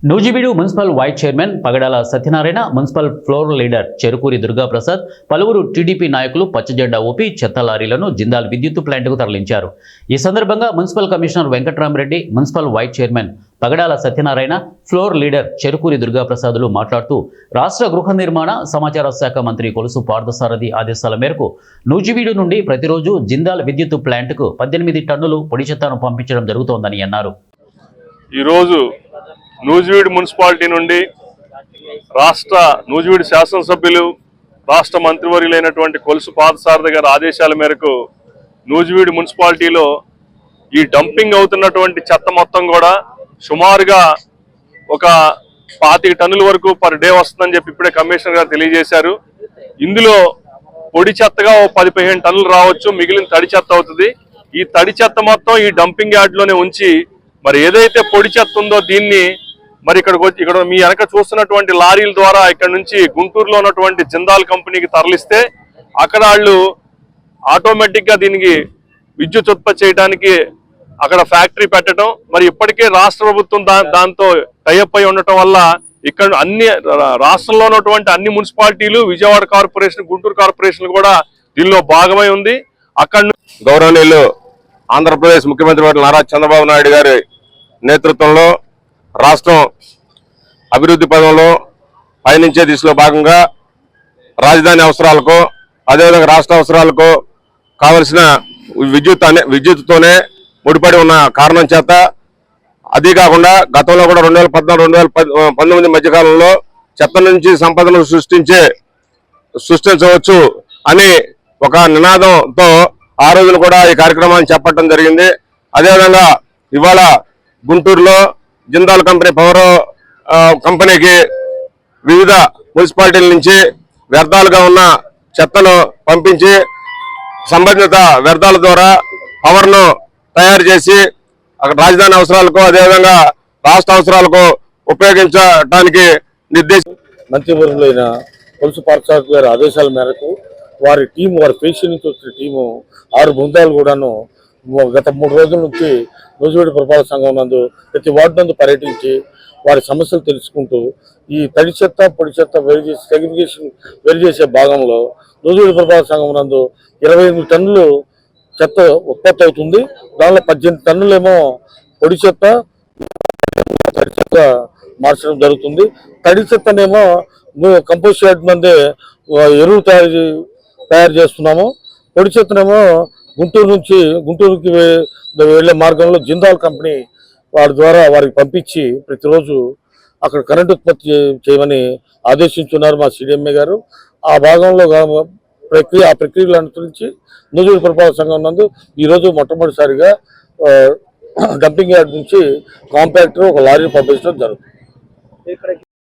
Nuzvid municipal vice chairman Pagadala Satyanarayana, municipal floor leader Cherukuri Durgaprasad, పలువురు TDP నాయకులు పచ్చజెండా ఊపి చెత్త లారీలను జిందాల్ విద్యుత్ ప్లాంట్కు తరలించారు. ఈ సందర్భంగా municipal commissioner Venkatramareddy, municipal vice chairman Pagadala Satyanarayana, floor leader Cherukuri దుర్గాప్రసాద్లు మాట్లాడుతూ రాష్ట్ర గృహ నిర్మాణ సమాచార శాఖ మంత్రి కొలుసు పార్థసారథి ఆదేశాల మేరకు నూజివీడు నుండి ప్రతిరోజు జిందాల్ విద్యుత్ ప్లాంట్కు 18 టన్నులు పొడి చెత్తను పంపించడం జరుగుతోందని అన్నారు. ఈరోజు నూజివీడు మున్సిపాలిటీ నుండి నూజివీడు శాసనసభ్యులు, రాష్ట్ర మంత్రివర్యులైనటువంటి కొలుసు పార్థసారథి గారి ఆదేశాల మేరకు నూజివీడు మున్సిపాలిటీలో ఈ డంపింగ్ అవుతున్నటువంటి చెత్త మొత్తం కూడా సుమారుగా ఒక 25 టన్నుల వరకు పర్ డే వస్తుందని చెప్పి ఇప్పుడే కమిషనర్ గారు తెలియజేశారు. ఇందులో పొడి చెత్తగా 10-15 టన్నులు రావచ్చు, మిగిలిన తడి చెత్త అవుతుంది. ఈ తడి చెత్త మొత్తం ఈ డంపింగ్ యార్డ్లోనే ఉంచి మరి ఏదైతే పొడి చెత్త ఉందో దీన్ని మరి ఇక్కడ మీ వెనక చూస్తున్నటువంటి లారీల ద్వారా ఇక్కడ నుంచి గుంటూరులో ఉన్నటువంటి జిందాల్ కంపెనీకి తరలిస్తే అక్కడ వాళ్ళు ఆటోమేటిక్ గా దీనికి విద్యుత్ ఉత్పత్తి చేయడానికి అక్కడ ఫ్యాక్టరీ పెట్టడం, మరి ఇప్పటికే రాష్ట్ర ప్రభుత్వం దాంతో టైఅప్ అయి ఉండటం వల్ల ఇక్కడ రాష్ట్రంలో ఉన్నటువంటి అన్ని మున్సిపాలిటీలు, విజయవాడ కార్పొరేషన్, గుంటూరు కార్పొరేషన్ కూడా దీనిలో భాగమై ఉంది. అక్కడ గౌరవనీయులు ఆంధ్రప్రదేశ్ ముఖ్యమంత్రి నారా చంద్రబాబు నాయుడు గారి నేతృత్వంలో రాష్ట్రం అభివృద్ధి పదంలో పయనించే దిశలో భాగంగా రాజధాని అవసరాలకు, అదేవిధంగా రాష్ట్ర అవసరాలకు కావలసిన విద్యుత్తోనే ముడిపడి ఉన్న కారణం చేత, అదీ కాకుండా గతంలో కూడా 2014-2019 మధ్యకాలంలో చెత్త నుంచి సంపదను సృష్టించవచ్చు అని ఒక నినాదంతో ఆ రోజున కూడా ఈ కార్యక్రమాన్ని చేపట్టడం జరిగింది. అదేవిధంగా ఇవాళ గుంటూరులో జిందాల్ కంపెనీ పవర్ కంపెనీకి వివిధ మున్సిపాలిటీల నుంచి వ్యర్థాలుగా ఉన్న చెత్తను పంపించి సంబంధిత వ్యర్థాల ద్వారా పవర్ను తయారు చేసి అక్కడ రాజధాని అవసరాలకు, అదేవిధంగా రాష్ట్ర అవసరాలకు ఉపయోగించడానికి మంత్రివర్యులైన కొలుసు పార్థసారథి గారి ఆదేశాల మేరకు వారి పేషి నుంచి వచ్చిన టీము 6 బృందాలు కూడాను గత 3 రోజుల నుంచి నూజివీడు పురపాలక సంఘం నందు ప్రతి వార్డు నందు పర్యటించి వారి సమస్యలు తెలుసుకుంటూ ఈ తడి చెత్త, పొడి చెత్త సెగ్రిగేషన్ వేరు చేసే భాగంలో నూజివీడు పురపాలక సంఘం నందు 28 టన్నులు చెత్త ఉత్పత్తి అవుతుంది. దానిలో 18 టన్నులేమో పొడి చెత్త, తడి చెత్త మార్చడం జరుగుతుంది. తడి చెత్తనేమో కంపోస్ట్ యార్డ్ నందే ఎరువు తయారు చేస్తున్నాము. పొడి చెత్తనేమో గుంటూరుకి వెళ్లే మార్గంలో జిందాల్ కంపెనీ వారి ద్వారా వారికి పంపించి ప్రతిరోజు అక్కడ కరెంటు ఉత్పత్తి చేయమని ఆదేశించున్నారు మా సిడిఎంఏ గారు. ఆ భాగంలో ప్రక్రియలు అనుసరించి నూజివీడు పురపాలక సంఘం నందు ఈరోజు మొట్టమొదటిసారిగా డంపింగ్ యార్డ్ నుంచి కాంపాక్టర్ ఒక లారీ పంపించడం జరుగుతుంది.